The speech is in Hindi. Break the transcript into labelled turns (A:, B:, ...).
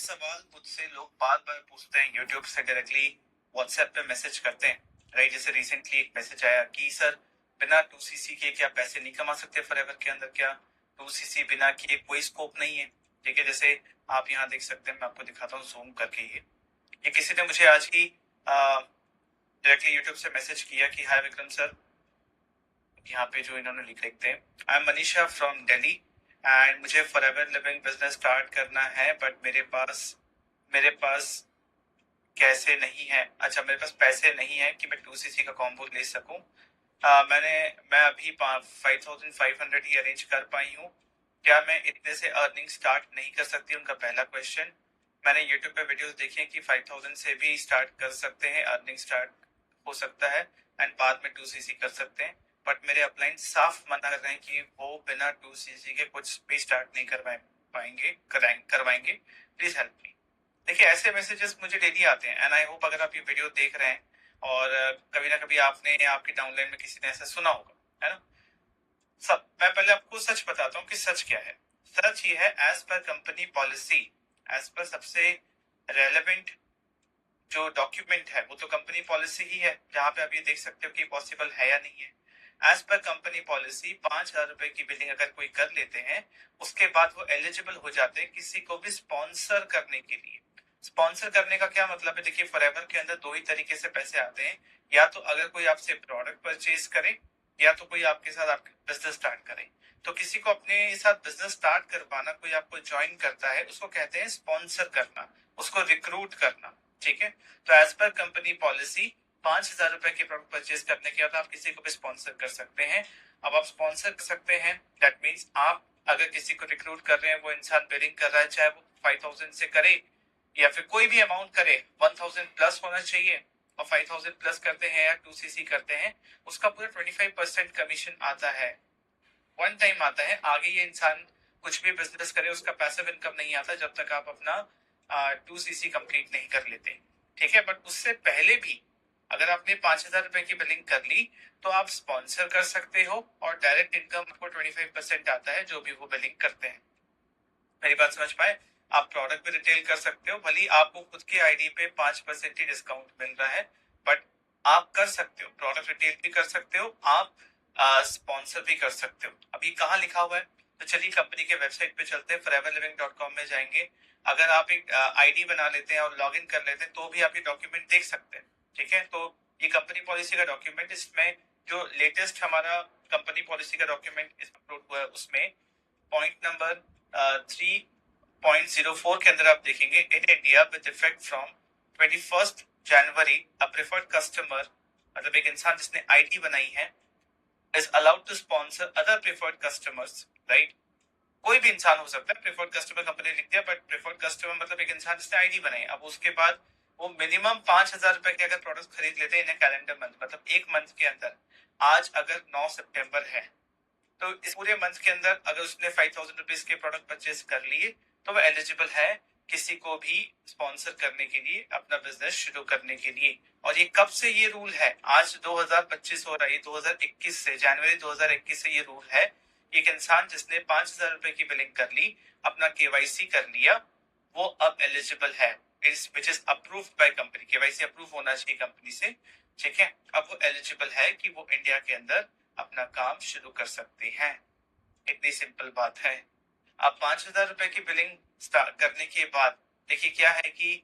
A: सवाल मुझसे लोग बार बार पूछते हैं, यूट्यूब से डायरेक्टली व्हाट्सएप पे मैसेज करते हैं, राइट। जैसे रिसेंटली एक मैसेज आया कि सर बिना 2cc के क्या पैसे नहीं कमा सकते फॉरएवर के अंदर, क्या 2cc बिना किए कोई स्कोप नहीं है? ठीक है, जैसे आप यहाँ देख सकते हैं, मैं आपको दिखाता हूँ जूम करके। ये किसी ने मुझे आज ही डायरेक्टली यूट्यूब से मैसेज किया कि हाय विक्रम सर, यहाँ पे जो इन्होंने लिखते हैं, I am Manisha from Delhi and मुझे फॉरएवर लिविंग बिजनेस स्टार्ट करना है, बट मेरे पास कैसे नहीं है। अच्छा, मेरे पास पैसे नहीं है कि मैं 2cc का कॉम्बो ले सकूं। मैं अभी 5500 ही अरेंज कर पाई हूँ। क्या मैं इतने से अर्निंग स्टार्ट नहीं कर सकती? उनका पहला क्वेश्चन। मैंने यूट्यूब पे वीडियोस देखी हैं कि 5000 से भी स्टार्ट कर सकते हैं, अर्निंग स्टार्ट हो सकता है एंड बाद में 2cc कर सकते हैं, बट मेरे अपलाइन साफ मना कर रहे हैं कि वो बिना 2cc के कुछ भी स्टार्ट नहीं करवाएंगे। Please help me. देखिए, ऐसे मैसेजेस मुझे डेली आते हैं एंड आई होप अगर आप ये वीडियो देख रहे हैं और कभी ना कभी आपने आपकी डाउनलाइन में किसी ने ऐसा सुना होगा, है ना। मैं पहले आपको सच बताता हूँ कि सच क्या है। सच ये है, as per company policy, as per सबसे रेलेवेंट जो डॉक्यूमेंट है वो तो कंपनी पॉलिसी ही है, जहां पे आप ये देख सकते हो कि पॉसिबल है या नहीं है। एज पर कंपनी पॉलिसी 5000 रुपए की बिलिंग अगर कोई कर लेते हैं, उसके बाद वो एलिजिबल हो जाते हैं किसी को भी स्पॉन्सर करने के लिए। स्पॉन्सर करने का क्या मतलब है? देखिए, फॉरएवर के अंदर दो ही तरीके से पैसे आते हैं, या तो अगर कोई आपसे प्रोडक्ट परचेज करे, या तो कोई आपके साथ आपके बिजनेस स्टार्ट करे। तो किसी को अपने साथ बिजनेस स्टार्ट करवाना, कोई आपको ज्वाइन करता है, उसको कहते हैं स्पॉन्सर करना, उसको रिक्रूट करना। ठीक है, तो एज पर कंपनी पॉलिसी 5000 रुपए के प्रोडक्ट परचेज करने के बाद आप किसी को भी स्पॉन्सर कर सकते हैं। अब आप स्पॉन्सर कर सकते हैं, दैट मीन्स आप अगर किसी को रिक्रूट कर रहे हैं, वो इंसान बिलिंग कर रहा है, चाहे वो 5000 से करे या फिर कोई भी अमाउंट करे, 1000 प्लस होना चाहिए। और 5000 प्लस करते हैं या 2cc करते हैं, उसका पूरा 25% कमीशन आता है, वन टाइम आता है। आगे ये इंसान कुछ भी बिजनेस करे, उसका पैसिव इनकम नहीं आता जब तक आप अपना 2cc कंप्लीट नहीं कर लेते। ठीक है, बट उससे पहले भी अगर आपने 5000 रुपए की बिलिंग कर ली, तो आप स्पॉन्सर कर सकते हो और डायरेक्ट इनकम आपको 25% आता है जो भी वो बिलिंग करते हैं। मेरी बात समझ पाए? आप प्रोडक्ट भी रिटेल कर सकते हो, भले आपको खुद के आईडी पे 5% ही डिस्काउंट मिल रहा है, बट आप कर सकते हो, प्रोडक्ट रिटेल भी कर सकते हो, आप स्पॉन्सर भी कर सकते हो। अभी कहाँ लिखा हुआ है? तो चलिए कंपनी के वेबसाइट पे चलते हैं, foreverliving.com में जाएंगे। अगर आप एक आईडी बना लेते हैं और लॉग इन कर लेते हैं, तो भी आप ये डॉक्यूमेंट देख सकते हैं। ठीक है, तो ये कंपनी पॉलिसी का डॉक्यूमेंट, इसमें जो लेटेस्ट हमारा कंपनी पॉलिसी का डॉक्यूमेंट अपलोड हुआ है, उसमें पॉइंट नंबर 3.04 के अंदर आप देखेंगे, in India with effect from 21 January a preferred customer, मतलब एक इंसान जिसने आईडी बनाई है, is allowed to sponsor other preferred customers, right. कोई भी इंसान हो सकता है, प्रेफर्ड कस्टमर कंपनी लिख दिया, बट प्रेफर्ड कस्टमर मतलब एक इंसान जिसने आईडी बनाई। अब उसके बाद वो मिनिमम 5000 रुपए के अगर प्रोडक्ट खरीद लेते हैं इन कैलेंडर मंथ, मतलब एक मंथ के अंदर, आज अगर 9 सितंबर है, तो इस पूरे मंथ के अंदर अगर उसने 5000 रुपीज के प्रोडक्ट परचेज कर लिए, तो वो एलिजिबल है किसी को भी स्पॉन्सर करने के लिए, अपना बिजनेस शुरू करने के लिए। और ये कब से ये रूल है? आज 2025 हो रहा है, 2021 से, जनवरी 2021 से ये रूल है। एक इंसान जिसने 5000 रुपए की बिलिंग कर ली, अपना केवाईसी कर लिया, वो अब एलिजिबल है, which is approved by company. KYC approve होना चाहिए कंपनी से। ठीक है, अब वो एलिजिबल है कि वो इंडिया के अंदर अपना काम शुरू कर सकते हैं। इतनी सिंपल बात है। अब 5000 रुपए की बिलिंग स्टार्ट करने के बाद देखिए क्या है कि